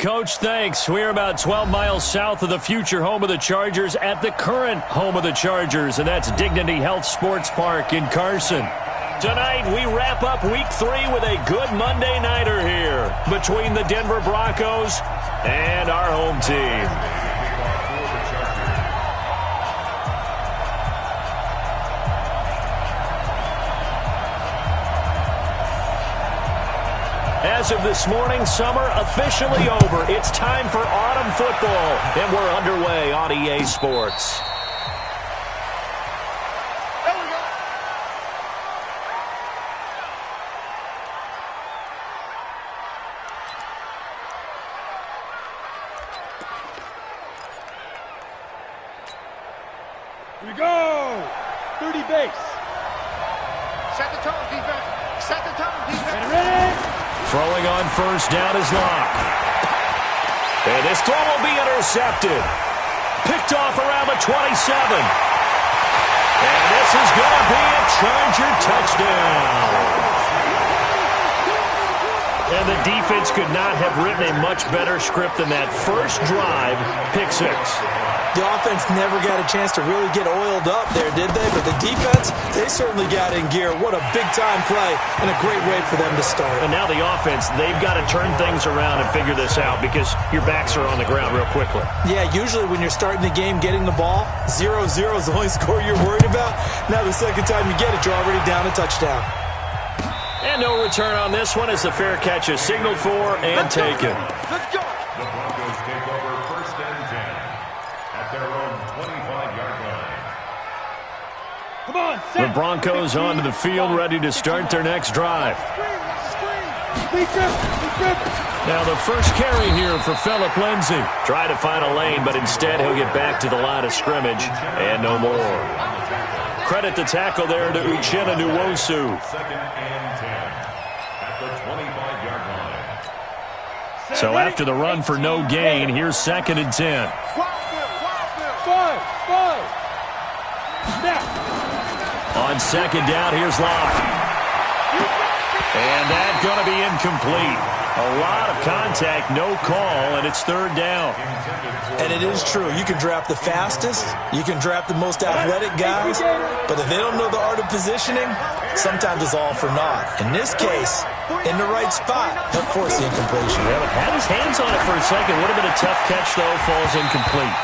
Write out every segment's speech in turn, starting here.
Coach. Thanks. We're about 12 miles south of the future home of the Chargers at the current home of the Chargers, and that's Dignity Health Sports Park in Carson. Tonight, we wrap up Week 3 with a good Monday nighter here between the Denver Broncos and our home team. As of this morning, summer officially over. It's time for autumn football, and we're underway on EA Sports. Here we go! 30 base. Set the tone, defense. Set the tone, defense. Ready? Throwing on first down is Locke. And this throw will be intercepted. Picked off around the 27. And this is going to be a Charger touchdown. And the defense could not have written a much better script than that first drive, pick six. The offense never got a chance to really get oiled up there, did they? But the defense, they certainly got in gear. What a big-time play and a great way for them to start. And now the offense, they've got to turn things around and figure this out because your backs are on the ground real quickly. Yeah, usually when you're starting the game getting the ball, 0-0 is the only score you're worried about. Now the second time you get it, you're already down a touchdown. And no return on this one as the fair catch is signaled for and taken. Let's go! The Broncos take over first and 10 at their own 25-yard line. Come on, The Broncos onto the field ready to start their next drive. Now the first carry here for Phillip Lindsay. Try to find a lane, but instead he'll get back to the line of scrimmage and no more. Credit the tackle there to Uchenna Nwosu. Second and 10 at the 25-yard line. So after the run for no gain, here's second and 10. Five. Snap. On second down, here's Locke. And that's going to be incomplete. A lot of contact, no call, and it's third down. And it is true. You can draft the fastest, you can draft the most athletic guys, but if they don't know the art of positioning, sometimes it's all for naught. In this case, in the right spot, he'll force the incompletion. Well, had his hands on it for a second. Would have been a tough catch, though. Falls incomplete.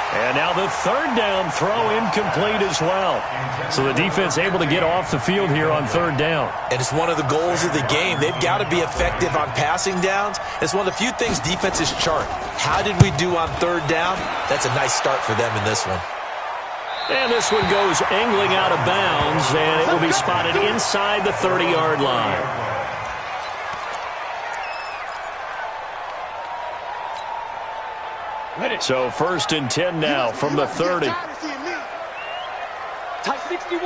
And now the third down throw incomplete as well. So the defense able to get off the field here on third down. And it's one of the goals of the game. They've got to be effective on passing downs. It's one of the few things defenses chart. How did we do on third down? That's a nice start for them in this one. And this one goes angling out of bounds, and it will be spotted inside the 30-yard line. So first and 10 now from the 30. Type 61.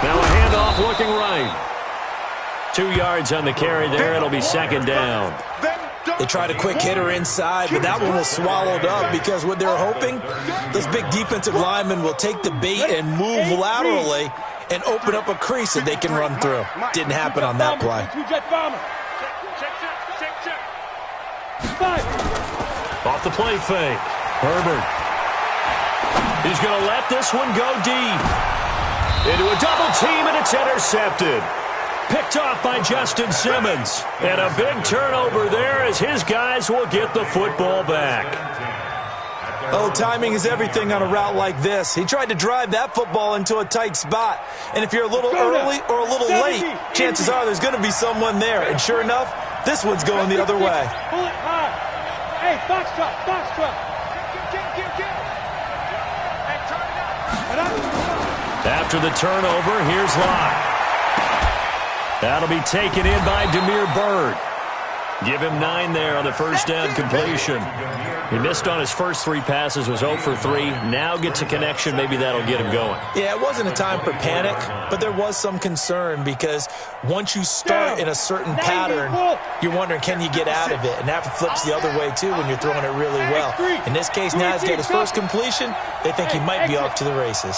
Now a handoff looking right. 2 yards on the carry there. It'll be second down. They tried a quick hitter inside, but that one was swallowed up because what they're hoping, those big defensive linemen will take the bait and move laterally and open up a crease that they can run through. Didn't happen on that play. Off the play fake. Herbert. He's going to let this one go deep. Into a double team, and it's intercepted. Picked off by Justin Simmons. And a big turnover there as his guys will get the football back. Oh, timing is everything on a route like this. He tried to drive that football into a tight spot. And if you're a little early or a little late, chances are there's going to be someone there. And sure enough, this one's going the other way. Pull it high. Hey, box truck. After the turnover, here's Locke. That'll be taken in by Damiere Byrd. Give him 9 there on the first down completion. He missed on his first 3 passes, was 0 for 3. Now gets a connection. Maybe that'll get him going. Yeah, it wasn't a time for panic, but there was some concern because once you start in a certain pattern, you're wondering, can you get out of it? And that flips the other way, too, when you're throwing it really well. In this case, now he's got his first completion. They think he might be off to the races.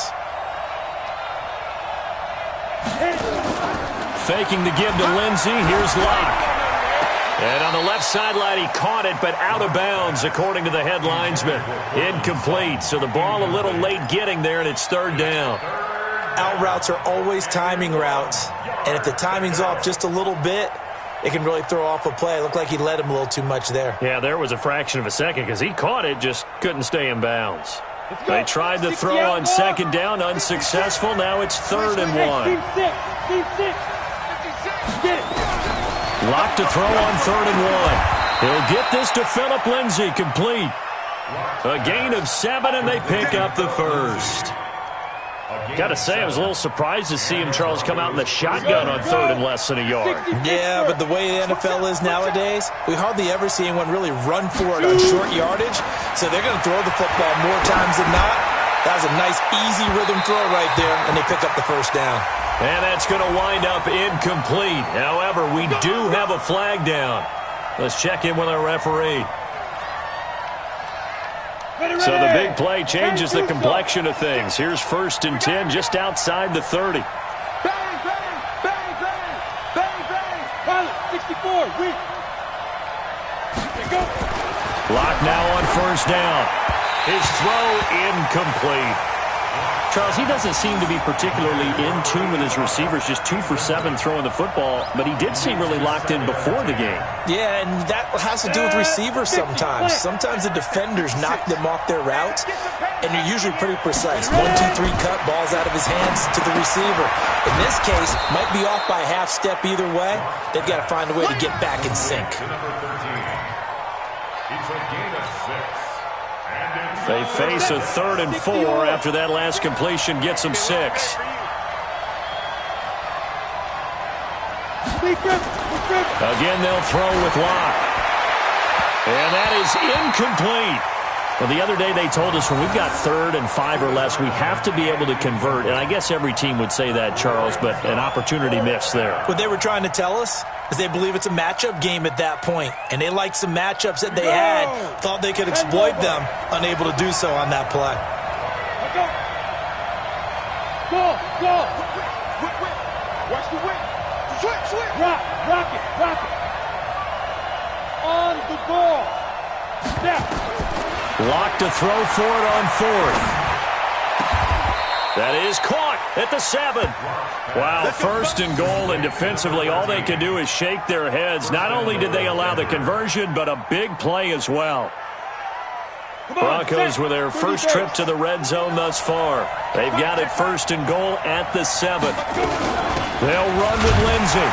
Faking the give to Lindsay. Here's Locke. And on the left sideline, he caught it, but out of bounds, according to the head linesman. Incomplete, so the ball a little late getting there, and it's third down. Out routes are always timing routes, and if the timing's off just a little bit, it can really throw off a play. It looked like he led him a little too much there. Yeah, there was a fraction of a second because he caught it, just couldn't stay in bounds. They tried to throw on second down, unsuccessful. Now it's 3rd and 1. Lock to throw on 3rd and 1. He'll get this to Phillip Lindsay, complete. A gain of 7, and they pick up the first. Got to say, I was a little surprised to see him, Charles, come out in the shotgun on 3rd and less than a yard. Yeah, but the way the NFL is nowadays, we hardly ever see anyone really run for it on short yardage. So they're going to throw the football more times than not. That was a nice, easy rhythm throw right there, and they pick up the first down. And that's going to wind up incomplete. However, we do have a flag down. Let's check in with our referee. So the big play changes the complexion of things. Here's 1st and 10 just outside the 30. Bang, bang, bang, bang, bang, bang. Pilot, 64, weak. Go. Lock now on 1st down. His throw incomplete. Charles, he doesn't seem to be particularly in tune with his receivers, just 2 for 7 throwing the football, but he did seem really locked in before the game. Yeah, and that has to do with receivers sometimes. Sometimes the defenders knock them off their routes, and they're usually pretty precise. 1, 2, 3 cut, balls out of his hands to the receiver. In this case, might be off by a half step either way. They've got to find a way to get back in sync. It's a gain of 6. They face a 3rd and 4 after that last completion gets them 6. Again, they'll throw with Locke. And that is incomplete. Well, the other day they told us when we've got 3rd and 5 or less, we have to be able to convert. And I guess every team would say that, Charles, but an opportunity missed there. What they were trying to tell us is they believe it's a matchup game at that point, and they liked some matchups that they had, thought they could exploit them, unable to do so on that play. Go, go. Watch the wing. Switch. Rock it. On the ball. Step. Lock to throw for it on 4th. That is caught at the 7. Wow, 1st and goal, and defensively all they can do is shake their heads. Not only did they allow the conversion, but a big play as well. Broncos with their first trip to the red zone thus far. They've got it 1st and goal at the 7. They'll run with Lindsay.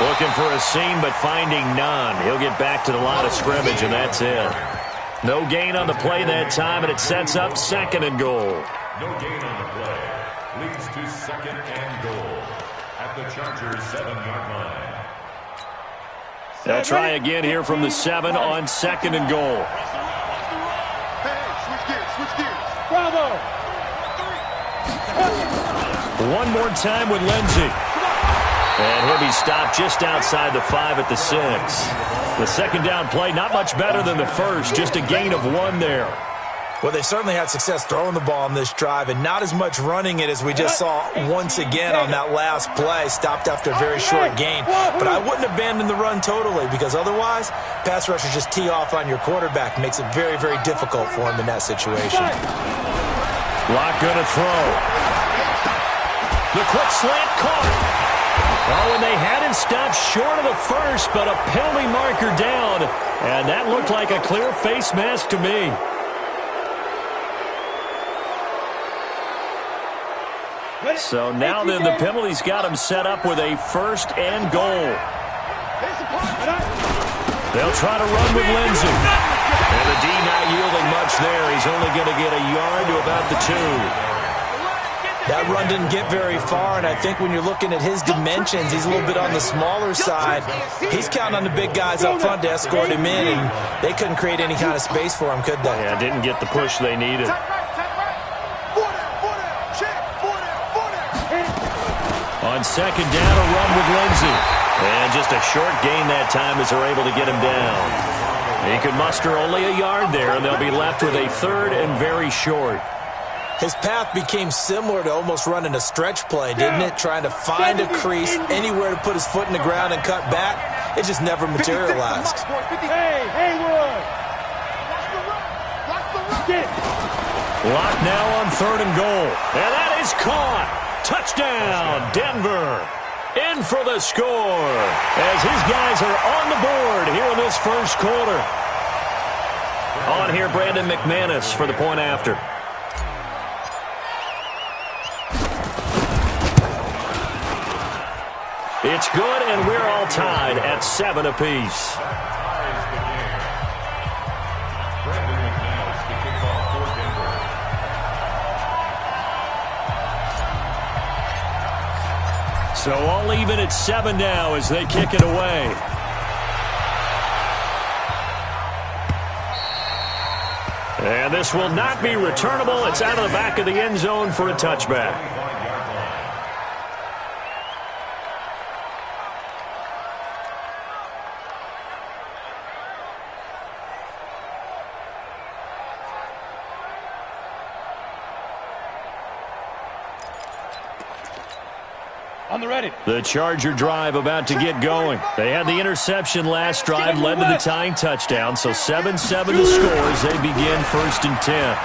Looking for a seam, but finding none. He'll get back to the line of scrimmage, and that's it. No gain on the play that time, and it sets up 2nd and goal. No gain on the play. Leads to 2nd and goal at the Chargers' 7-yard line. They'll try again here from the 7 on 2nd and goal. Hey, switch gears. Bravo. One more time with Lindsay. And he'll be stopped just outside the 5 at the 6. The 2nd down play, not much better than the first, just a gain of 1 there. Well, they certainly had success throwing the ball on this drive, and not as much running it as we just saw once again on that last play, stopped after a very short gain. But I wouldn't abandon the run totally, because otherwise, pass rushers just tee off on your quarterback. Makes it very, very difficult for him in that situation. Lock gonna throw. The quick slant caught. Oh, and they had him stopped short of the first, but a penalty marker down. And that looked like a clear face mask to me. So now then the penalty's got him set up with a 1st and goal. They'll try to run with Lindsay. And the D not yielding much there. He's only going to get a yard to about the 2. That run didn't get very far, and I think when you're looking at his dimensions, he's a little bit on the smaller side. He's counting on the big guys up front to escort him in, and they couldn't create any kind of space for him, could they? Yeah, didn't get the push they needed. On 2nd down, a run with Lindsay. And just a short gain that time as they're able to get him down. He could muster only a yard there, and they'll be left with a 3rd and very short. His path became similar to almost running a stretch play, didn't it? Trying to find a crease, anywhere to put his foot in the ground and cut back. it just never materialized. Hey, Haywood! Locked now on 3rd and goal. And that is caught. Touchdown, Denver. In for the score as his guys are on the board here in this first quarter. On here, Brandon McManus for the point after. It's good, and we're all tied at 7 apiece. So all even at 7 now as they kick it away. And this will not be returnable. It's out of the back of the end zone for a touchback. On the ready. The Charger drive about to get going. They had the interception last drive, led to the tying touchdown. So 7-7 the score as they begin 1st and 10.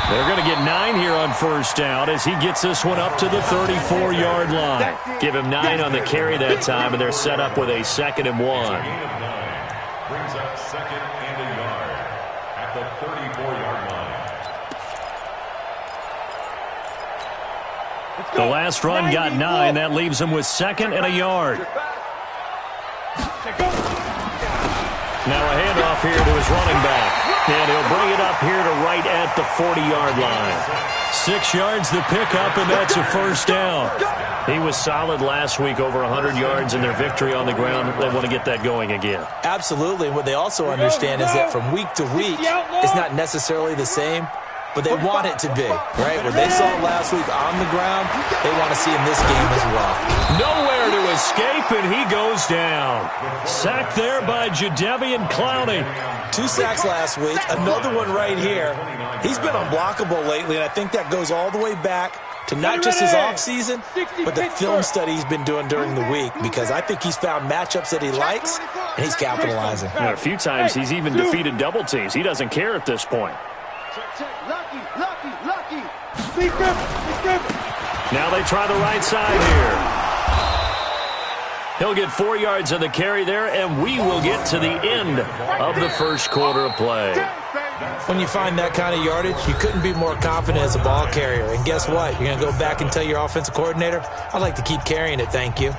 They're going to get 9 here on 1st down as he gets this one up to the 34-yard line. Give him 9 on the carry that time, and they're set up with a 2nd and 1. Brings up 2nd and a yard at the 34-yard line. The last run got 9. That leaves him with 2nd and a yard. Now a handoff here to his running back. And he'll bring it up here to right at the 40-yard line. 6 yards the pickup, and that's a 1st down. He was solid last week, over 100 yards in their victory on the ground. They want to get that going again. Absolutely. What they also understand is that from week to week, it's not necessarily the same, but they want it to be, right? What they saw last week on the ground, they want to see in this game as well. Nowhere to escape, and he goes down. Sacked there by Jadeveon Clowney. 2 sacks last week, another one right here. He's been unblockable lately, and I think that goes all the way back to not just his offseason, but the film study he's been doing during the week, because I think he's found matchups that he likes, and he's capitalizing. And a few times he's even defeated double teams. He doesn't care at this point. Lucky. Be careful. Now they try the right side here. He'll get 4 yards on the carry there, and we will get to the end of the first quarter of play. When you find that kind of yardage, you couldn't be more confident as a ball carrier. And guess what? You're going to go back and tell your offensive coordinator, I'd like to keep carrying it, thank you.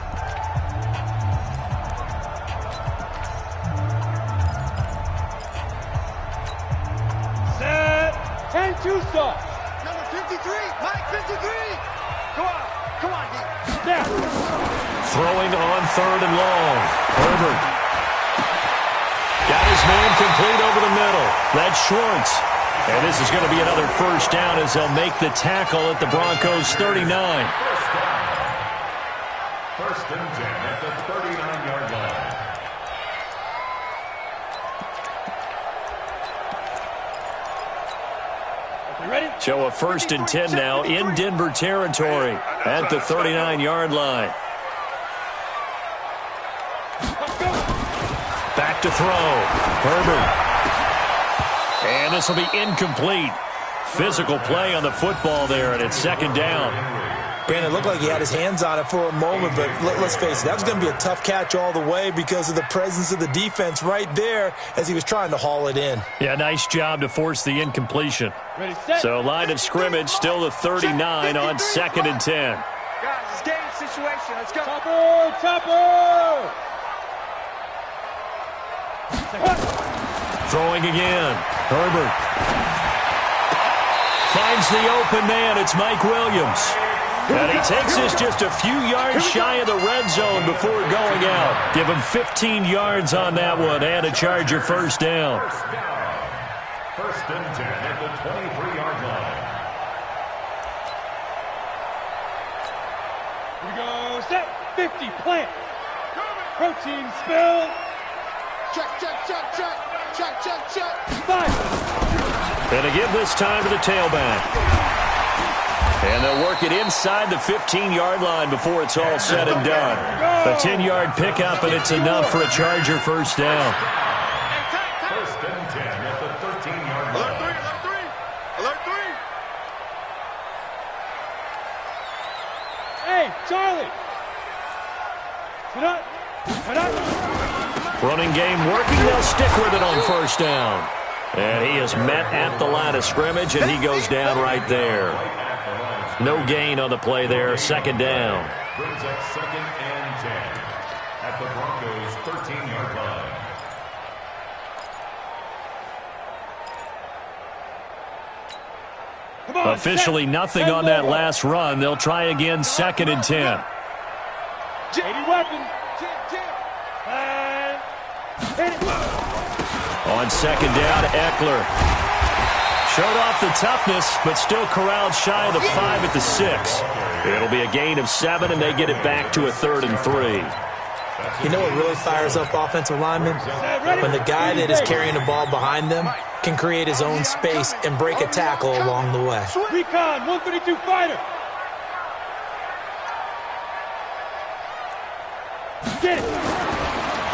Set. 10-2 stop. Number 53. Mike 53. Come on, D. Throwing on 3rd and long. Herbert. Got his man complete over the middle. That's Schwartz. And this is going to be another 1st down as they'll make the tackle at the Broncos' 39. 1st and 10 at the 39-yard line. Ready? So a 1st and 10 now in Denver territory at the 39-yard line. Back to throw. Herbert. And this will be incomplete. Physical play on the football there, and it's 2nd down. Brandon, it looked like he had his hands on it for a moment, but let's face it, that was going to be a tough catch all the way because of the presence of the defense right there as he was trying to haul it in. Yeah, nice job to force the incompletion. Ready, set. So line of scrimmage still the 39 on 2nd and 10. Guys, it's game situation. Let's go. Topper! Throwing again. Herbert. Finds the open man. It's Mike Williams. And he takes this just a few yards shy of the red zone before going out. Give him 15 yards on that one and a Charger 1st down. 1st and 10 at the 23-yard line. Here we go. Set. 50. Plant. Protein spill. Check. 5. And to give this time to the tailback. And they'll work it inside the 15-yard line before it's all said and done. A 10-yard pickup, and it's enough for a Charger first down. First and 10 at the 13-yard line. Alert 3. Hey, Charlie. Sit up. Running game working. They'll stick with it on first down. And he is met at the line of scrimmage, and he goes down right there. No gain on the play there. Second down. Brings up second and 10 at the Broncos' 13-yard line. Officially nothing on that last run. They'll try again, second and 10. On second down, Eckler. Showed off the toughness, but still corralled shy of the 5 at the 6. It'll be a gain of 7, and they get it back to a 3rd and 3. You know what really fires up offensive linemen? When the guy that is carrying the ball behind them can create his own space and break a tackle along the way. Recon, 132 fighter. Get it.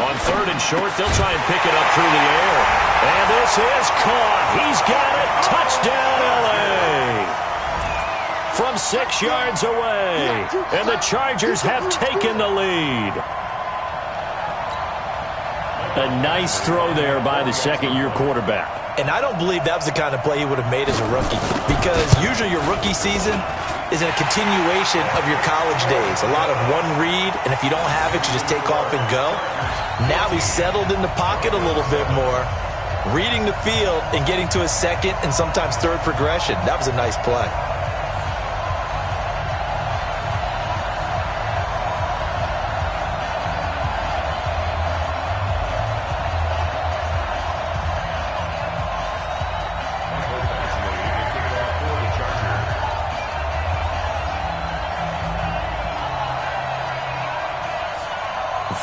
On 3rd and short, they'll try and pick it up through the air. And this is caught. He's got it. Touchdown, L.A. From 6 yards away. And the Chargers have taken the lead. A nice throw there by the second-year quarterback. And I don't believe that was the kind of play he would have made as a rookie, because usually your rookie season is a continuation of your college days. A lot of one read, and if you don't have it, you just take off and go. Now he's settled in the pocket a little bit more, reading the field and getting to his second and sometimes third progression. That was a nice play.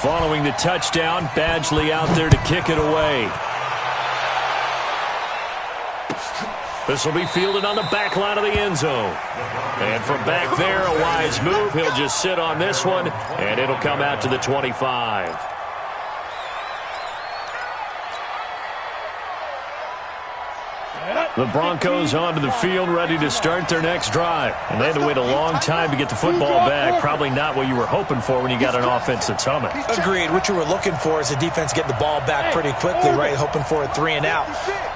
Following the touchdown, Badgley out there to kick it away. This will be fielded on the back line of the end zone. And from back there, a wise move. He'll just sit on this one, and it'll come out to the 25. The Broncos onto the field, ready to start their next drive. And they had to wait a long time to get the football back. Probably not what you were hoping for when you got an offense that's humming. Agreed. What you were looking for is the defense get the ball back pretty quickly, right? Hoping for a 3 and out.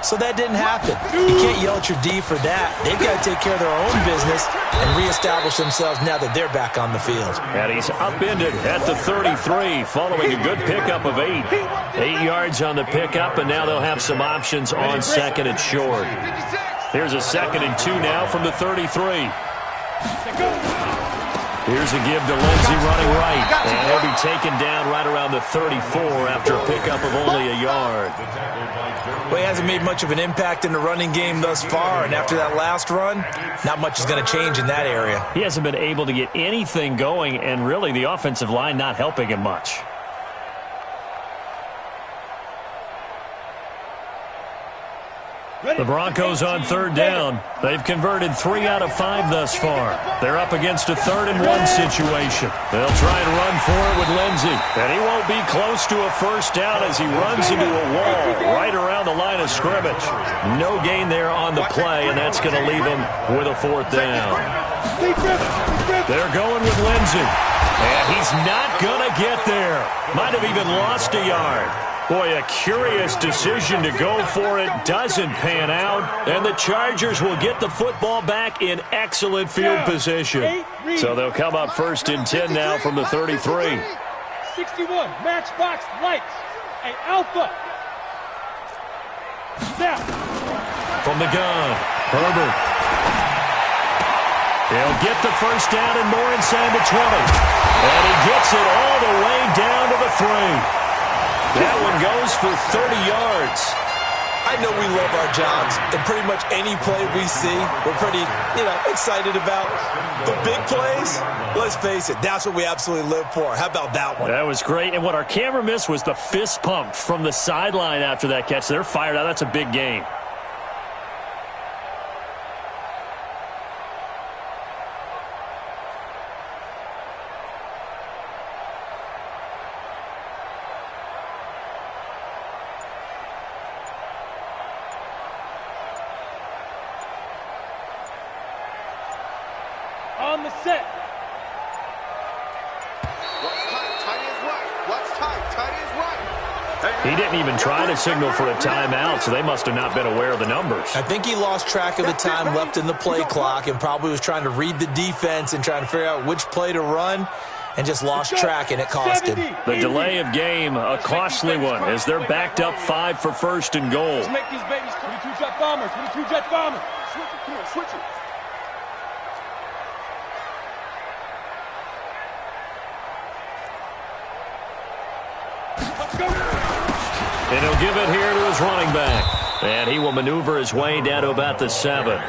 So that didn't happen. You can't yell at your D for that. They've got to take care of their own business and reestablish themselves now that they're back on the field. And he's upended at the 33 following a good pickup of 8. 8 yards on the pickup, and now they'll have some options on second and short. Here's a 2nd and 2 now from the 33. Here's a give to Lindsey running right. And he'll be taken down right around the 34 after a pickup of only a yard. Well, he hasn't made much of an impact in the running game thus far, and after that last run, not much is going to change in that area. He hasn't been able to get anything going, and really the offensive line not helping him much. The Broncos on 3rd down. They've converted 3 out of 5 thus far. They're up against a 3rd and 1 situation. They'll try and run for it with Lindsey. And he won't be close to a first down as he runs into a wall right around the line of scrimmage. No gain there on the play, and that's going to leave him with a 4th down. They're going with Lindsey. And he's not going to get there. Might have even lost a yard. Boy, a curious decision to go for it. Doesn't pan out. And the Chargers will get the football back in excellent field position. So they'll come up 1st and 10 now from the 33. 61, matchbox lights. Hey, Alpha. Snap. From the gun, Herbert. He'll get the first down and more inside the 20. And he gets it all the way down to the 3. That one goes for 30 yards. I know we love our jobs, and pretty much any play we see, we're pretty, excited about. The big plays, let's face it, that's what we absolutely live for. How about that one? That was great, and what our camera missed was the fist pump from the sideline after that catch. They're fired out. That's a big game. to set. What's tight? Tight is right. What's tight? Tight is right. He didn't even try to signal for a timeout, so they must have not been aware of the numbers. I think he lost track of the time left in the play clock and probably was trying to read the defense and trying to figure out which play to run and just lost track, and it cost him. The delay of game, a costly one, as they're backed up 5 for first and goal. Let's make these babies 22 jet bombers. 22 jet bombers. Switch it. Come on, switch it. And he'll give it here to his running back. And he will maneuver his way down to about the 7.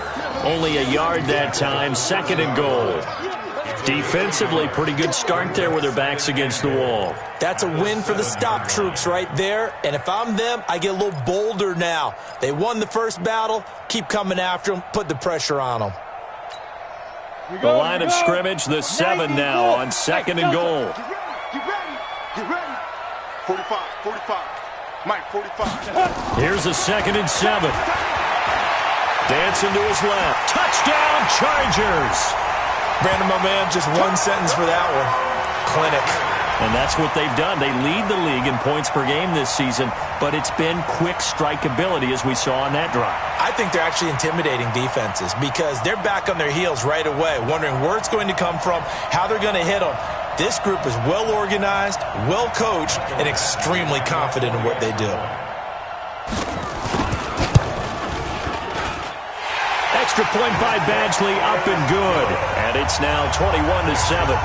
Only a yard that time, 2nd and goal. Defensively, pretty good start there with their backs against the wall. That's a win for the stop troops right there. And if I'm them, I get a little bolder now. They won the first battle. Keep coming after them. Put the pressure on them. The line of scrimmage, the 7 now on 2nd and goal. Get ready. Get ready. 45. 45. Mike, 45. Here's a 2nd and 7. Dancing to his left. Touchdown, Chargers. Brandon, my man, just one sentence for that one. Clinic. And that's what they've done. They lead the league in points per game this season, but it's been quick strikeability as we saw on that drive. I think they're actually intimidating defenses because they're back on their heels right away, wondering where it's going to come from, how they're going to hit them. This group is well organized, well coached, and extremely confident in what they do. Extra point by Badgley, up and good. And it's now 21-7.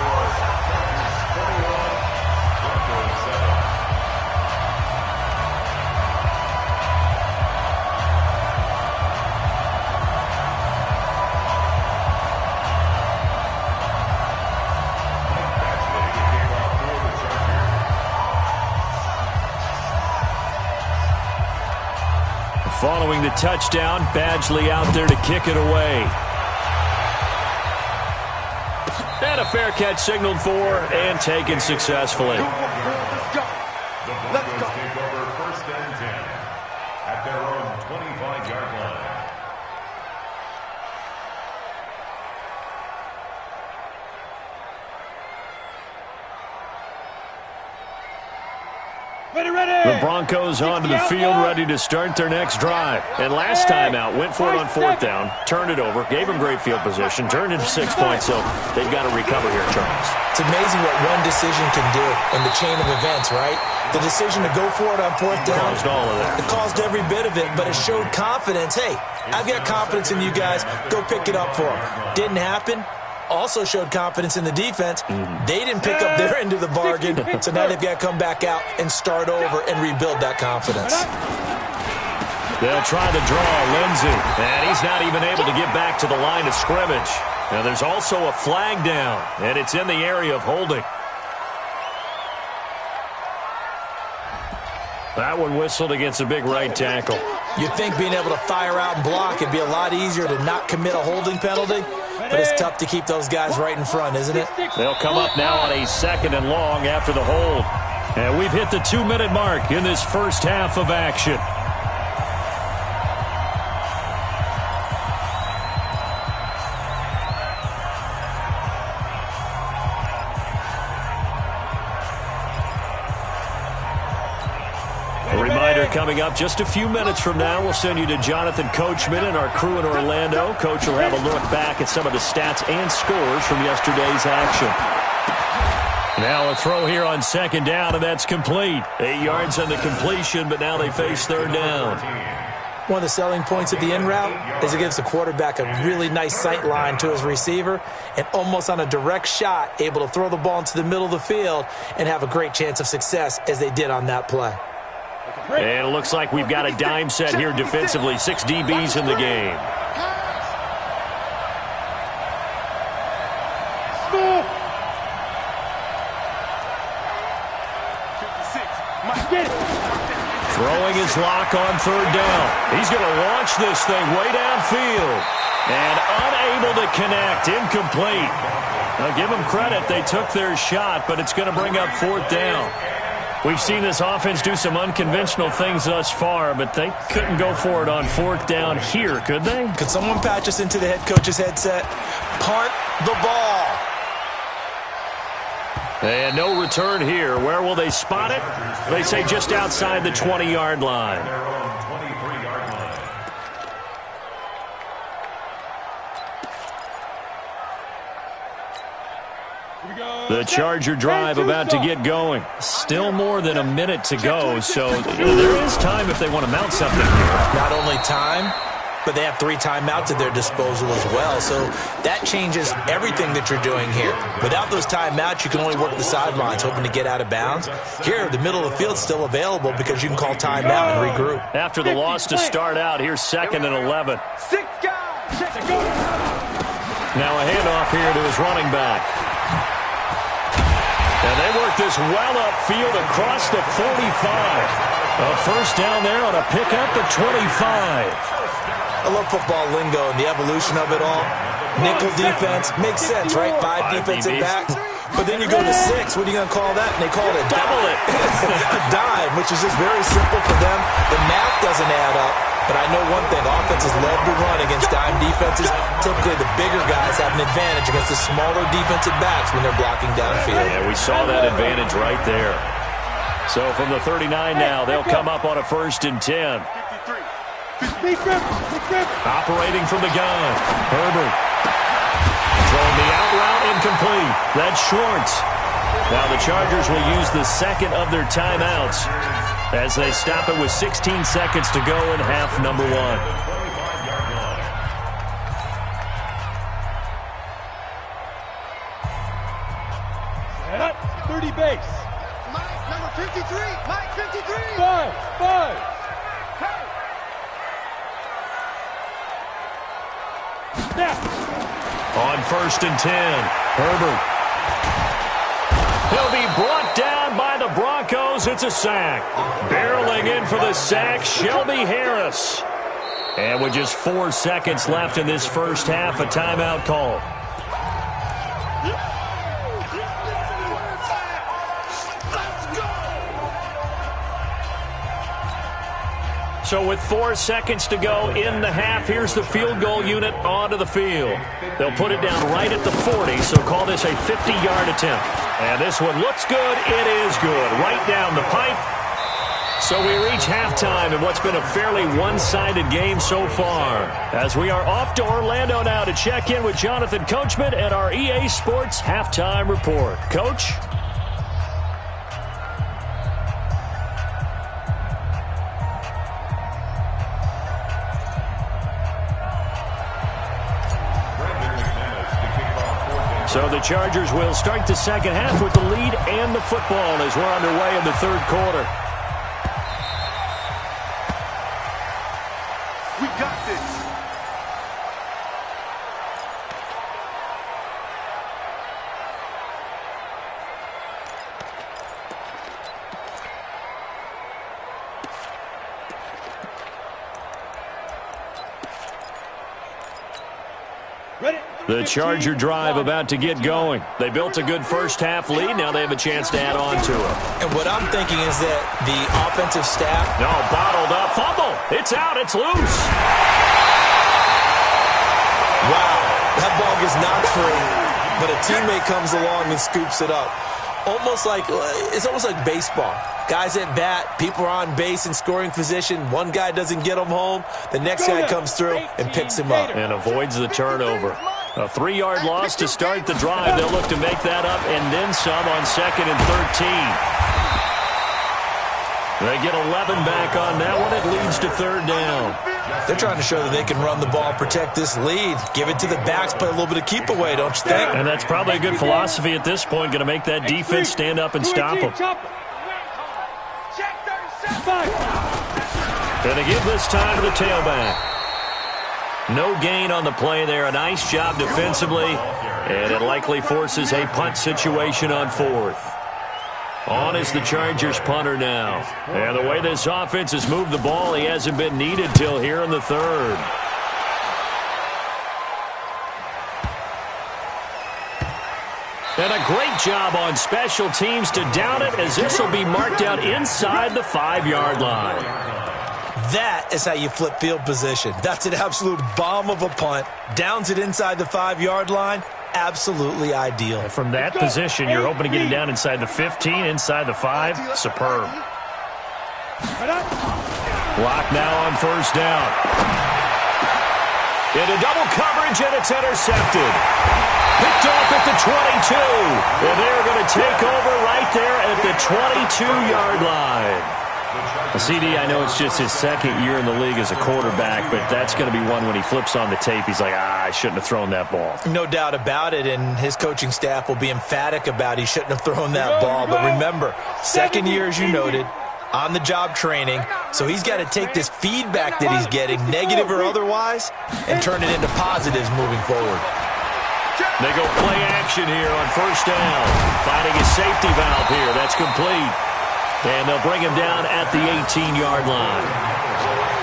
Following the touchdown, Badgley out there to kick it away. And a fair catch signaled for and taken successfully. The Broncos take over 1st and 10 at their own 25-yard line. The Broncos onto the field, ready to start their next drive. And last time out, went for it on 4th down, turned it over, gave them great field position, turned into 6 points, so they've got to recover here, Charles. It's amazing what one decision can do in the chain of events, right? The decision to go for it on 4th down. Caused all of that. It caused every bit of it, but it showed confidence. Hey, I've got confidence in you guys. Go pick it up for them. Didn't happen. Also showed confidence in the defense. They didn't pick up their end of the bargain, so now they've got to come back out and start over and rebuild that confidence. They'll try to draw Lindsey, and he's not even able to get back to the line of scrimmage. Now there's also a flag down, and it's in the area of holding. That one whistled against a big right tackle. You'd think being able to fire out and block would be a lot easier to not commit a holding penalty, but it's tough to keep those guys right in front, isn't it? They'll come up now on a 2nd and long after the hold. And we've hit the 2-minute mark in this first half of action. Coming up just a few minutes from now, we'll send you to Jonathan Coachman and our crew in Orlando. Coach will have a look back at some of the stats and scores from yesterday's action. Now a throw here on 2nd down, and that's complete. 8 yards on the completion, but now they face 3rd down. One of the selling points of the in route is it gives the quarterback a really nice sight line to his receiver and almost on a direct shot able to throw the ball into the middle of the field and have a great chance of success as they did on that play. And it looks like we've got a dime set here defensively. 6 DBs in the game. Throwing his lock on 3rd down. He's going to launch this thing way downfield. And unable to connect. Incomplete. Now give them credit. They took their shot, but it's going to bring up 4th down. We've seen this offense do some unconventional things thus far, but they couldn't go for it on 4th down here, could they? Could someone patch us into the head coach's headset? Punt the ball. And no return here. Where will they spot it? They say just outside the 20-yard line. The Charger drive about to get going. Still more than a minute to go, so there is time if they want to mount something here. Not only time, but they have 3 timeouts at their disposal as well, so that changes everything that you're doing here. Without those timeouts, you can only work the sidelines, hoping to get out of bounds. Here, the middle of the field's still available because you can call timeout and regroup. After the loss to start out, here's 2nd and 11. 6 guys. Now a handoff here to his running back. And they work this well upfield across the 45. A first down there on a pickup at 25. I love football lingo and the evolution of it all. Nickel defense makes sense, right? 5 defensive backs. But then you go to 6. What are you going to call that? And they call it a double it. A dime, which is just very simple for them. The math doesn't add up. But I know one thing. Offenses love to run against dime defenses. Typically, the bigger guys have an advantage against the smaller defensive backs when they're blocking downfield. Yeah, we saw that advantage right there. So from the 39 now, they'll come up on a 1st and 10. Operating from the gun. Herbert. Throwing the out route incomplete. That's Schwartz. Now the Chargers will use the 2nd of their timeouts as they stop it with 16 seconds to go in half number 1. Set. 30 base. Mike, number 53. Mike, 53. 5. Snap. On 1st and 10, Herbert. He'll be brought down by the Broncos. It's a sack. Barreling in for the sack, Shelby Harris. And with just 4 seconds left in this first half, a timeout call. So with 4 seconds to go in the half, here's the field goal unit onto the field. They'll put it down right at the 40, so call this a 50-yard attempt. And this one looks good. It is good. Right down the pipe. So we reach halftime in what's been a fairly one-sided game so far. As we are off to Orlando now to check in with Jonathan Coachman at our EA Sports Halftime Report. Coach? So the Chargers will start the second half with the lead and the football as we're underway in the 3rd quarter. We got this. The Charger drive about to get going. They built a good first half lead. Now they have a chance to add on to it. And what I'm thinking is that the offensive staff... No, bottled up. Fumble. It's out. It's loose. Wow. That ball gets knocked free, but a teammate comes along and scoops it up. It's almost like baseball. Guys at bat, people are on base in scoring position. One guy doesn't get him home. The next guy comes through and picks him up. And avoids the turnover. A 3-yard loss to start the drive. They'll look to make that up and then some on 2nd and 13. They get 11 back on that one. It leads to 3rd down. They're trying to show that they can run the ball, protect this lead. Give it to the backs, play a little bit of keep away, don't you think? And that's probably a good philosophy at this point. Going to make that defense stand up and stop them. Going to give this time to the tailback. No gain on the play there. A nice job defensively. And it likely forces a punt situation on 4th. On is the Chargers punter now. And the way this offense has moved the ball, he hasn't been needed till here in the 3rd. And a great job on special teams to down it, as this will be marked out inside the 5-yard line. That is how you flip field position. That's an absolute bomb of a punt. Downs it inside the 5-yard line. Absolutely ideal. From that position, you're hoping to get it down inside the 15, inside the 5. Superb. Block now on first down. Into double coverage, and it's intercepted. Picked off at the 22. And they're going to take over right there at the 22-yard line. CD, I know it's just his second year in the league as a quarterback, but that's going to be one when he flips on the tape, he's like, I shouldn't have thrown that ball. No doubt about it, and his coaching staff will be emphatic about he shouldn't have thrown that ball. But remember, second year, as you noted, on-the-job training, so he's got to take this feedback that he's getting, negative or otherwise, and turn it into positives moving forward. They go play action here on first down. Finding a safety valve here. That's complete. And they'll bring him down at the 18-yard line.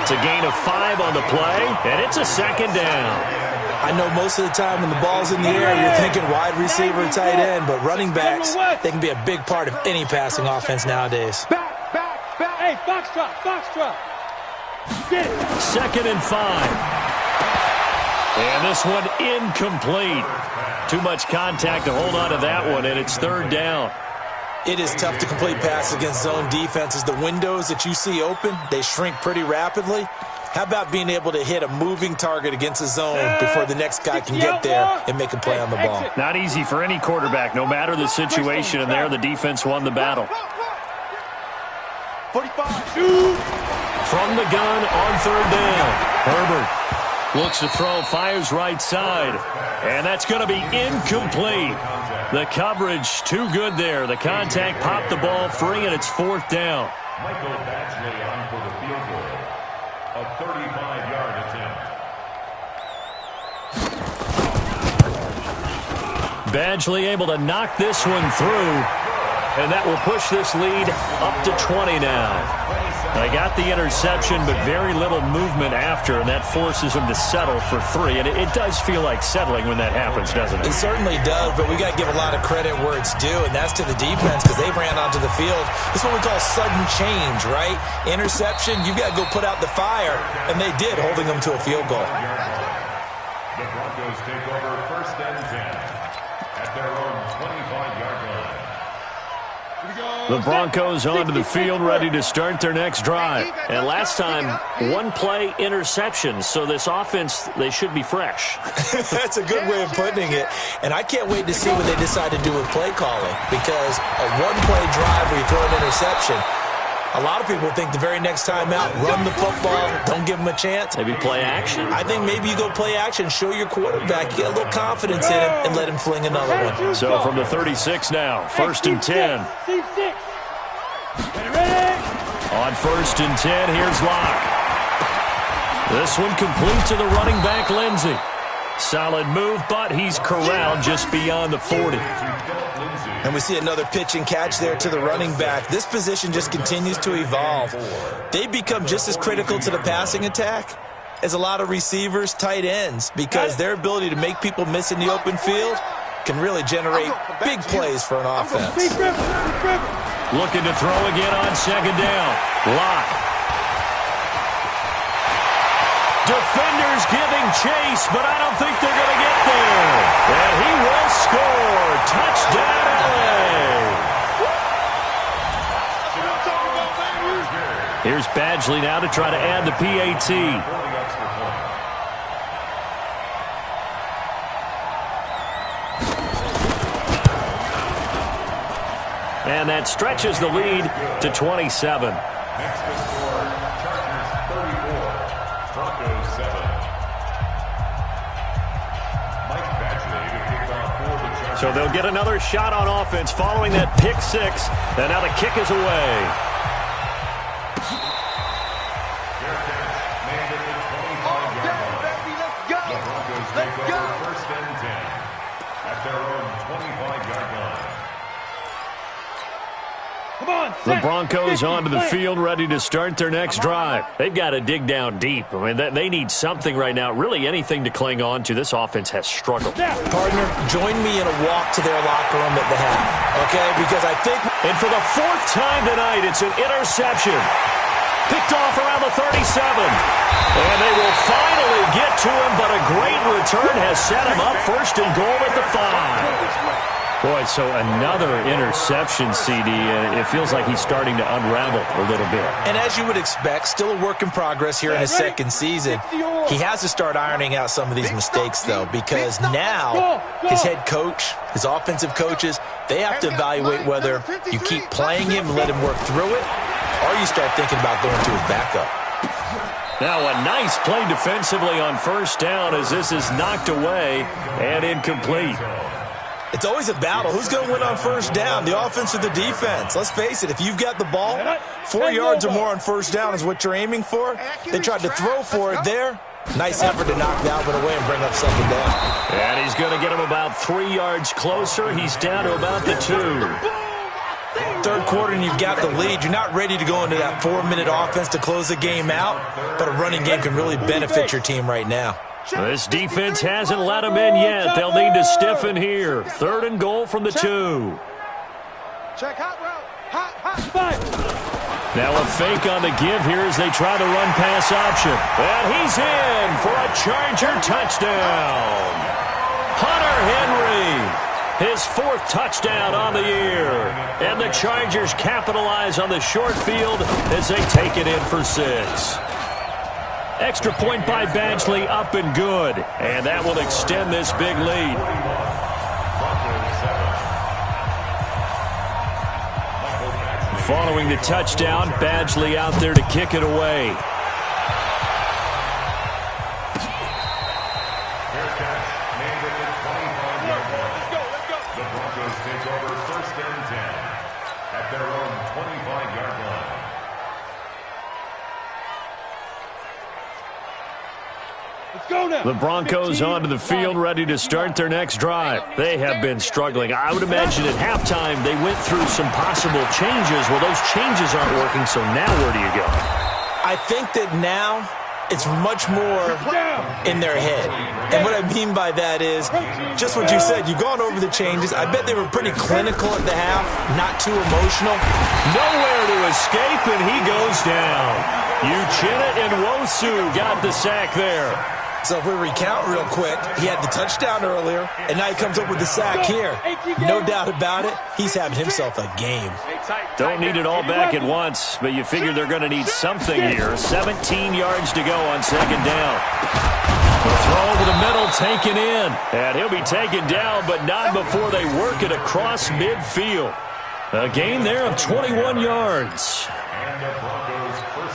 It's a gain of 5 on the play, and it's a second down. I know most of the time when the ball's in the air, you're thinking wide receiver, tight end, but running backs, they can be a big part of any passing offense nowadays. Back. Hey, foxtrot. Get it. Second and 5. And this one incomplete. Too much contact to hold on to that one, and it's third down. It is tough to complete passes against zone defenses. The windows that you see open, they shrink pretty rapidly. How about being able to hit a moving target against a zone before the next guy can get there and make a play on the ball? Not easy for any quarterback, no matter the situation, and there the defense won the battle. 45. From the gun on third down. Herbert looks to throw, fires right side, and that's going to be incomplete. The coverage too good there. The contact popped the ball free, and it's fourth down. Michael Badgley on for the field goal. A 35-yard attempt. Badgley able to knock this one through, and that will push this lead up to 20 now. They got the interception, but very little movement after, and that forces them to settle for 3. And it does feel like settling when that happens, doesn't it? It certainly does, but we got to give a lot of credit where it's due, and that's to the defense because they ran onto the field. This is what we call sudden change, right? Interception, you got to go put out the fire, and they did, holding them to a field goal. The Broncos take over first and 10 at their own 25-yard line. The Broncos onto the field, ready to start their next drive. And last time, one-play interception, so this offense, they should be fresh. That's a good way of putting it. And I can't wait to see what they decide to do with play calling, because a one-play drive where you throw an interception, a lot of people think the very next time out, run the football, don't give them a chance. Maybe play action? I think maybe you go play action, show your quarterback, get a little confidence in him, and let him fling another one. So from the 36 now, first and 10. On first and 10, here's Locke. This one complete to the running back, Lindsey. Solid move, but he's corralled just beyond the 40. And we see another pitch and catch there to the running back. This position just continues to evolve. They become just as critical to the passing attack as a lot of receivers, tight ends, because their ability to make people miss in the open field can really generate big plays for an offense. Looking to throw again on second down. Locke. Defenders giving chase, but I don't think they're going to get there. And he will score. Touchdown, LA. Here's Badgley now to try to add the PAT. And that stretches the lead to 27. Next to score, Chargers 34, Broncos 7. Mike Badgley to kick off for the Chargers. So they'll get another shot on offense following that pick six. And now the kick is away. Their catch made at the 25-yard line. The Broncos take over first and 10 at their own 25-yard line. Come on, The Broncos onto the field, ready to start their next drive. They've got to dig down deep. I mean, they need something right now, really anything to cling on to. This offense has struggled. Partner, join me in a walk to their locker room at the half, okay? Because I think... And for the fourth time tonight, it's an interception. Picked off around the 37. And they will finally get to him, but a great return has set him up first and goal at the 5. Boy, so another interception, CD. It feels like he's starting to unravel a little bit. And as you would expect, still a work in progress here in his second season. He has to start ironing out some of these mistakes, though, because now his head coach, his offensive coaches, they have to evaluate whether you keep playing him and let him work through it, or you start thinking about going to his backup. Now a nice play defensively on first down as this is knocked away and incomplete. It's always a battle. Who's going to win on first down, the offense or the defense? Let's face it, if you've got the ball, 4 yards or more on first down is what you're aiming for. They tried to throw for it there. Nice effort to knock that one away and bring up second down. And he's going to get him about 3 yards closer. He's down to about the 2. Third quarter and you've got the lead. You're not ready to go into that 4-minute offense to close the game out, but a running game can really benefit your team right now. This defense hasn't let them in yet. They'll need to stiffen here. 3rd and goal from the 2. Check hot route. Hot. Now a fake on the give here as they try the run-pass option. And he's in for a Charger touchdown. Hunter Henry, his 4th touchdown on the year. And the Chargers capitalize on the short field as they take it in for 6. Extra point by Badgley, up and good. And that will extend this big lead. Following the touchdown, Badgley out there to kick it away. The Broncos take over 1st and 10 at their own 25-yard line. The Broncos onto the field, ready to start their next drive. They have been struggling. I would imagine at halftime they went through some possible changes. Well, those changes aren't working, so now where do you go? I think that now it's much more in their head. And what I mean by that is just what you said. You've gone over the changes. I bet they were pretty clinical at the half, not too emotional. Nowhere to escape, and he goes down. Uchenna Nwosu got the sack there. So if we recount real quick, he had the touchdown earlier, and now he comes up with the sack here. No doubt about it, he's having himself a game. Don't need it all back at once, but you figure they're going to need something here. 17 yards to go on 2nd down. The throw over the middle, taken in. And he'll be taken down, but not before they work it across midfield. A gain there of 21 yards.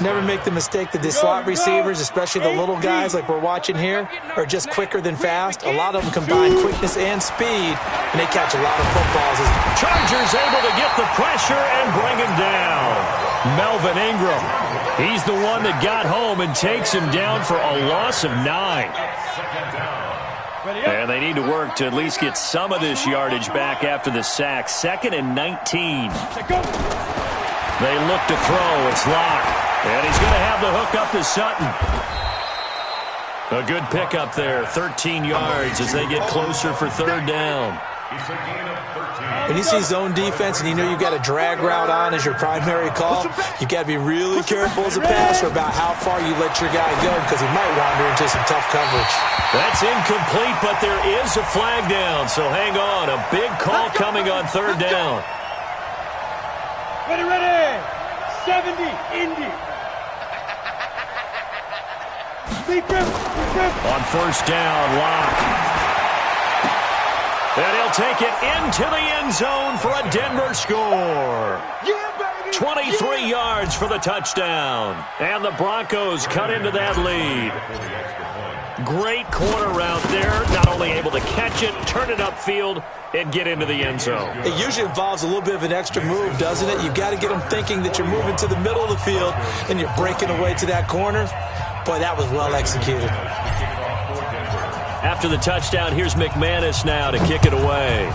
Never make the mistake that the slot receivers, especially the little guys like we're watching here, are just quicker than fast. A lot of them combine quickness and speed, and they catch a lot of footballs. Chargers able to get the pressure and bring him down. Melvin Ingram, he's the one that got home and takes him down for a loss of 9. And they need to work to at least get some of this yardage back after the sack. 2nd and 19. They look to throw. It's locked. And he's going to have the hook up to Sutton. A good pickup there. 13 yards as they get closer for 3rd down. When you see zone defense and you know you've got a drag route on as your primary call, you've got to be really careful as a passer about how far you let your guy go because he might wander into some tough coverage. That's incomplete, but there is a flag down, so hang on. A big call coming on 3rd down. Ready. 70, Indy. On 1st down, Locke. And he'll take it into the end zone for a Denver score. 23 yards for the touchdown. And the Broncos cut into that lead. Great corner route there. Not only able to catch it, turn it upfield, and get into the end zone. It usually involves a little bit of an extra move, doesn't it? You've got to get them thinking that you're moving to the middle of the field and you're breaking away to that corner. Boy, that was well executed. After the touchdown, here's McManus now to kick it away.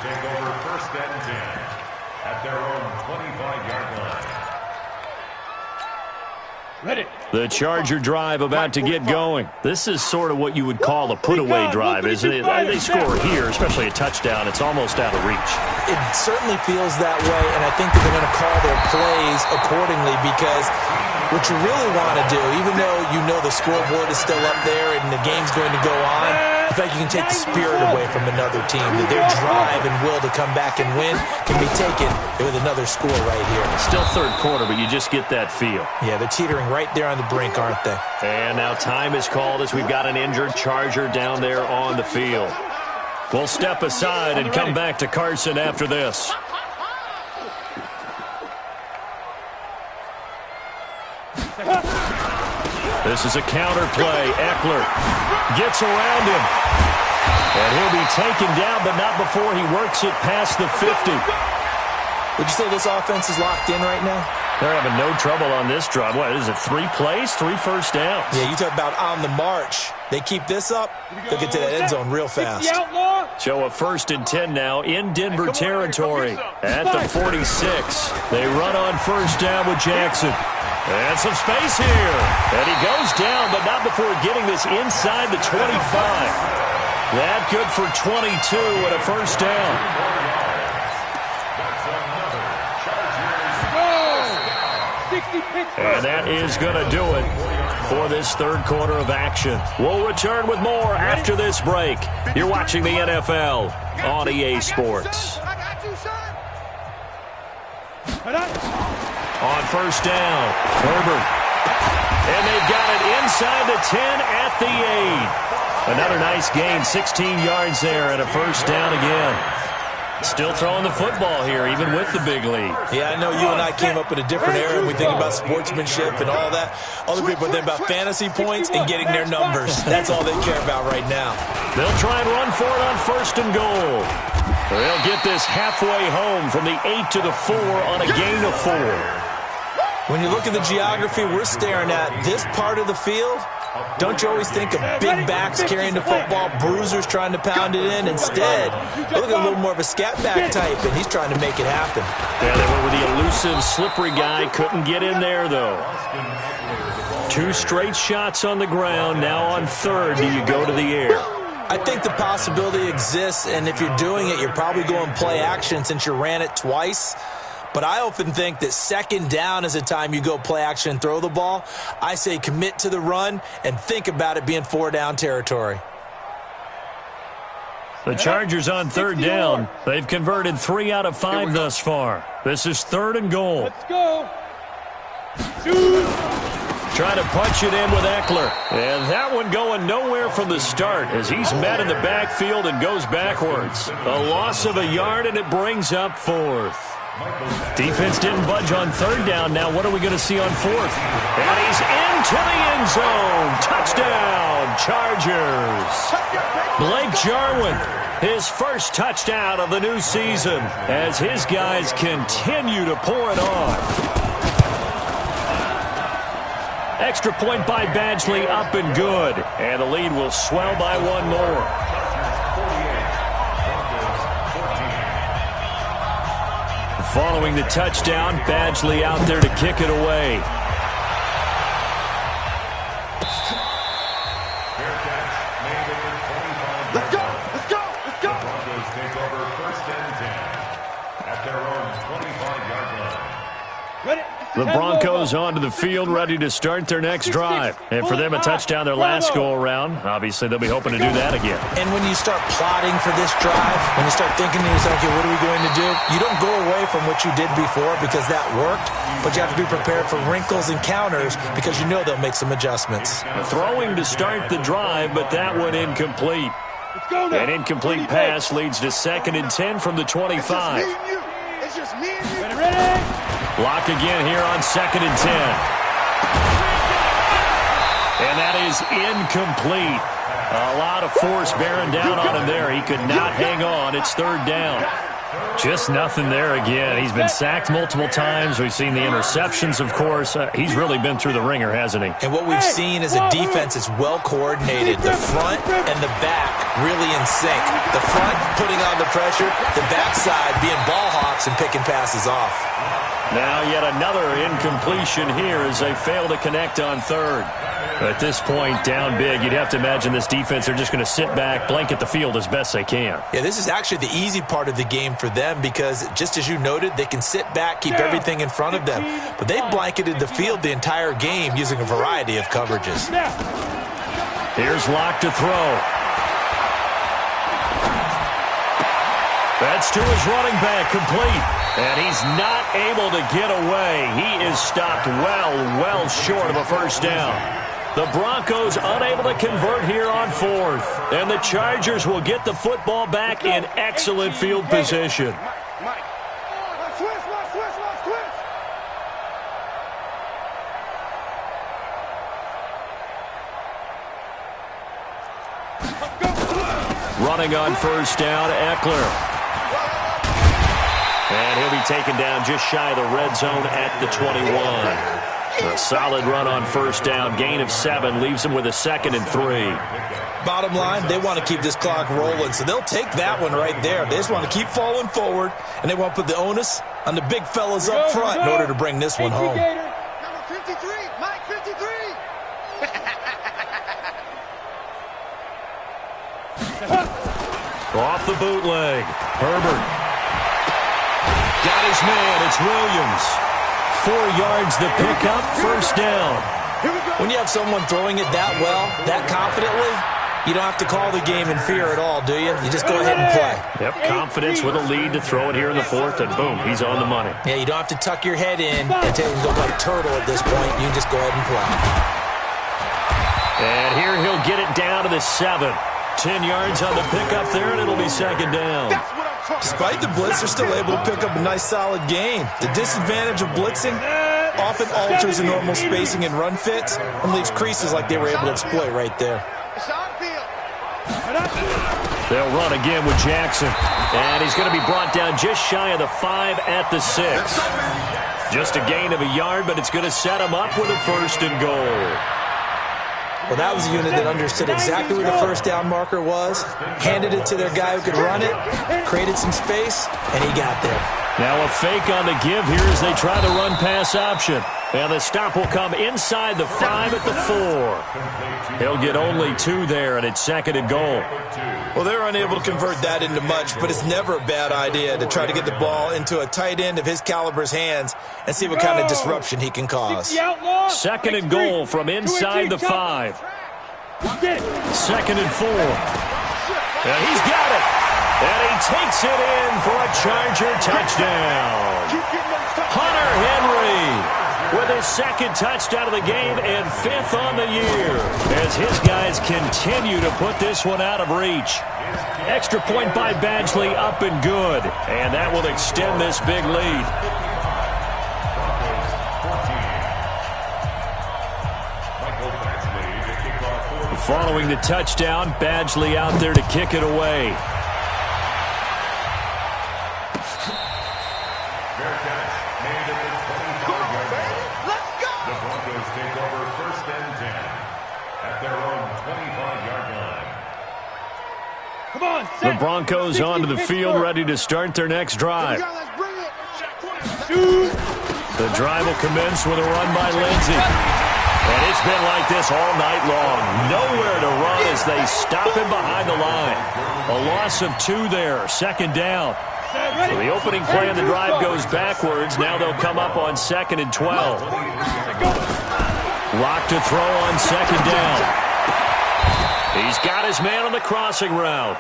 take over 1st and 10 at their own 25-yard line. Ready. The Charger drive about to get going. This is sort of what you would call a put-away drive, isn't it? They score here, especially a touchdown. It's almost out of reach. It certainly feels that way, and I think that they're going to call their plays accordingly because what you really want to do, even though you know the scoreboard is still up there and the game's going to go on, in fact, you can take the spirit away from another team, that their drive and will to come back and win can be taken with another score right here. Still third quarter, but you just get that feel. Yeah, they're teetering right there on the brink, aren't they? And now time is called as we've got an injured Charger down there on the field. We'll step aside and come back to Carson after this. This is a counter play. Eckler gets around him. And he'll be taken down, but not before he works it past the 50. Would you say this offense is locked in right now? They're having no trouble on this drive. What is it, 3 plays, 3 first downs? Yeah, you talk about on the march. They keep this up, they'll get to that end zone real fast. So a 1st and 10 now in Denver territory at the 46. They run on 1st down with Jackson. And some space here. And he goes down, but not before getting this inside the 25. That good for 22 and a 1st down. And that is going to do it for this third quarter of action. We'll return with more after this break. You're watching the NFL on EA Sports. On 1st down, Herbert. And they've got it inside the 10 at the 8. Another nice gain, 16 yards there and a 1st down again. Still throwing the football here, even with the big lead. Yeah, I know you and I came up in a different era, and we think about sportsmanship and all that. Other people think about fantasy points and getting their numbers. That's all they care about right now. They'll try and run for it on 1st and goal. They'll get this halfway home from the 8 to the 4 on a gain of 4. When you look at the geography we're staring at, this part of the field, don't you always think of big backs carrying the football, bruisers trying to pound it in? Instead, look at a little more of a scat back type, and he's trying to make it happen. Yeah, they went with the elusive, slippery guy. Couldn't get in there, though. 2 straight shots on the ground. Now on 3rd, do you go to the air? I think the possibility exists, and if you're doing it, you're probably going play action since you ran it twice. But I often think that 2nd down is a time you go play action and throw the ball. I say commit to the run and think about it being 4-down territory. The Chargers on 3rd down. They've converted 3 out of 5 thus far. This is 3rd and goal. Let's go. Trying to punch it in with Eckler. And that one going nowhere from the start as he's met in the backfield and goes backwards. A loss of a yard, and it brings up 4th. Defense didn't budge on 3rd down. Now what are we going to see on 4th? And he's into the end zone. Touchdown, Chargers. Blake Jarwin, his first touchdown of the new season as his guys continue to pour it on. Extra point by Badgley, up and good. And the lead will swell by 1 more. Following the touchdown, Badgley out there to kick it away. Let's go! Let's go! Let's go! The Broncos take over 1st and 10 at their own 25-yard line. Ready? The Broncos onto the field, ready to start their next drive. And for them, a touchdown their last go-around. Obviously, they'll be hoping to do that again. And when you start plotting for this drive, when you start thinking to yourself, okay, what are we going to do? You don't go away from what you did before because that worked, but you have to be prepared for wrinkles and counters because you know they'll make some adjustmts. Throwing to start the drive, but that one incomplete. Let's go now. An incomplete pass leads to 2nd and 10 from the 25. It's just me and you. Ready? Block again here on 2nd and 10. And that is incomplete. A lot of force bearing down on him there. He could not hang on. It's 3rd down. Just nothing there again. He's been sacked multiple times. We've seen the interceptions, of course. He's really been through the ringer, hasn't he? And what we've seen is a defense that's well coordinated. The front and the back really in sync. The front putting on the pressure, the backside being ball hawks and picking passes off. Now yet another incompletion here as they fail to connect on third. At this point, down big, you'd have to imagine this defense are just going to sit back, blanket the field as best they can. Yeah, this is actually the easy part of the game for them because, just as you noted, they can sit back, keep everything in front of them. But they've blanketed the field the entire game using a variety of coverages. Here's Locke to throw. That's to his running back, complete. And he's not able to get away. He is stopped well short of a first down. The Broncos unable to convert here on fourth. And the Chargers will get the football back in excellent field position. Running on first down, Eckler. And he'll be taken down just shy of the red zone at the 21. A solid run on first down. Gain of 7 leaves him with a 2nd and 3. Bottom line, they want to keep this clock rolling, so they'll take that one right there. They just want to keep falling forward, and they want to put the onus on the big fellas up front in order to bring this one home. Number 53, Mike 53. Off the bootleg. Herbert. Got his man. It's Williams. 4 yards the pickup. First down. When you have someone throwing it that well, that confidently, you don't have to call the game in fear at all, do you? You just go ahead and play. Yep, confidence with a lead to throw it here in the fourth, and boom, he's on the money. Yeah, you don't have to tuck your head in and go like turtle at this point. You can just go ahead and play. And here he'll get it down to the 7. 10 yards on the pickup there, and it'll be second down. Despite the blitz, they're still able to pick up a nice, solid gain. The disadvantage of blitzing often alters the normal spacing and run fits and leaves creases like they were able to exploit right there. They'll run again with Jackson. And he's going to be brought down just shy of the 5 at the 6. Just a gain of a yard, but it's going to set him up with a 1st and goal. Well, that was a unit that understood exactly where the first down marker was, handed it to their guy who could run it, created some space, and he got there. Now a fake on the give here as they try the run-pass option. And the stop will come inside the 5 at the 4. He'll get only 2 there, and it's 2nd and goal. Well, they're unable to convert that into much, but it's never a bad idea to try to get the ball into a tight end of his caliber's hands and see what kind of disruption he can cause. 2nd and goal from inside the 5. 2nd and 4. And he's got it. And he takes it in for a Charger touchdown. Hunter Henry with his 2nd touchdown of the game and 5th on the year as his guys continue to put this one out of reach. Extra point by Badgley, up and good. And that will extend this big lead. Following the touchdown, Badgley out there to kick it away. The Broncos onto the field, ready to start their next drive. The drive will commence with a run by Lindsey. And it's been like this all night long. Nowhere to run as they stop him behind the line. A loss of 2 there, 2nd down. So the opening play of the drive goes backwards. Now they'll come up on 2nd and 12. Locke to throw on 2nd down. He's got his man on the crossing route.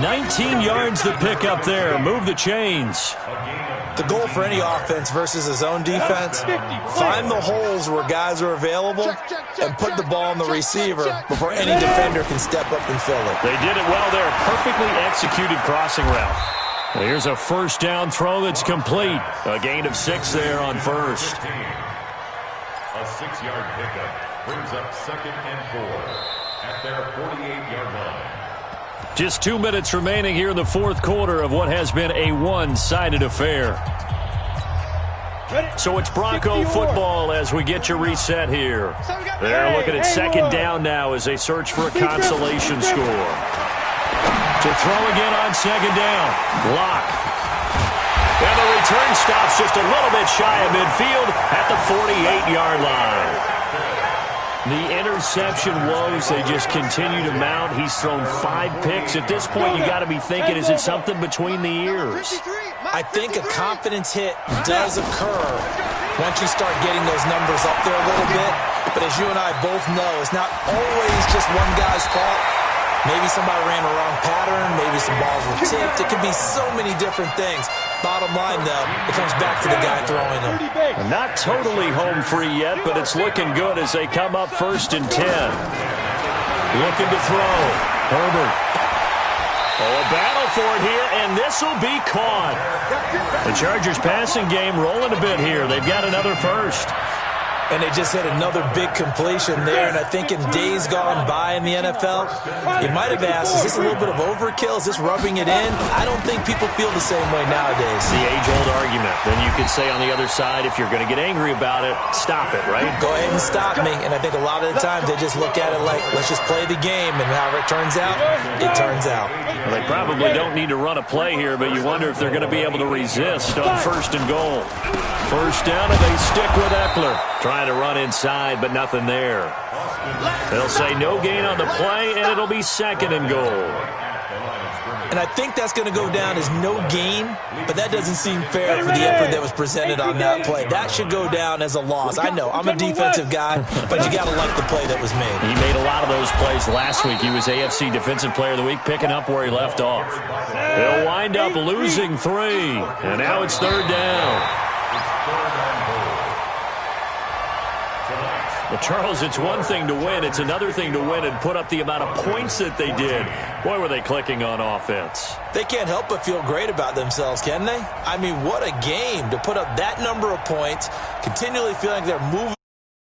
19 yards to pick up there. Move the chains. The goal for any offense versus his own defense, find the holes where guys are available and put the ball on the receiver before any defender can step up and fill it. They did it well there. Perfectly executed crossing route. Well, here's a first down throw that's complete. A gain of 6 there on first. A 6-yard pickup brings up 2nd and 4 at their 48-yard line. Just 2 minutes remaining here in the fourth quarter of what has been a one-sided affair. So it's Bronco football as we get your reset here. They're looking at second down now as they search for a consolation score. To throw again on second down. Lock. And the return stops just a little bit shy of midfield at the 48-yard line. The interception woes, they just continue to mount. He's thrown 5 picks. At this point, you got to be thinking, is it something between the ears? I think a confidence hit does occur once you start getting those numbers up there a little bit. But as you and I both know, it's not always just one guy's fault. Maybe somebody ran a wrong pattern. Maybe some balls were tipped. It could be so many different things. Bottom line, though, it comes back to the guy throwing them. Not totally home free yet, but it's looking good as they come up 1st and 10. Looking to throw. Herbert. Oh, a battle for it here, and this will be caught. The Chargers passing game rolling a bit here. They've got another first. And they just hit another big completion there. And I think in days gone by in the NFL, you might have asked, is this a little bit of overkill? Is this rubbing it in? I don't think people feel the same way nowadays. The age-old argument. Then you could say on the other side, if you're going to get angry about it, stop it, right? Go ahead and stop me. And I think a lot of the times they just look at it like, let's just play the game. And however it turns out, it turns out. Well, they probably don't need to run a play here, but you wonder if they're going to be able to resist on 1st and goal. First down, and they stick with Eckler. Trying to run inside, but nothing there. They'll say no gain on the play, and it'll be 2nd and goal. And I think that's going to go down as no gain, but that doesn't seem fair for the effort that was presented on that play. That should go down as a loss. I know, I'm a defensive guy, but you got to like the play that was made. He made a lot of those plays last week. He was AFC Defensive Player of the Week, picking up where he left off. They'll wind up losing 3, and now it's 3rd down. Well, Charles, it's one thing to win. It's another thing to win and put up the amount of points that they did. Boy, were they clicking on offense. They can't help but feel great about themselves, can they? I mean, what a game to put up that number of points, continually feeling like they're moving.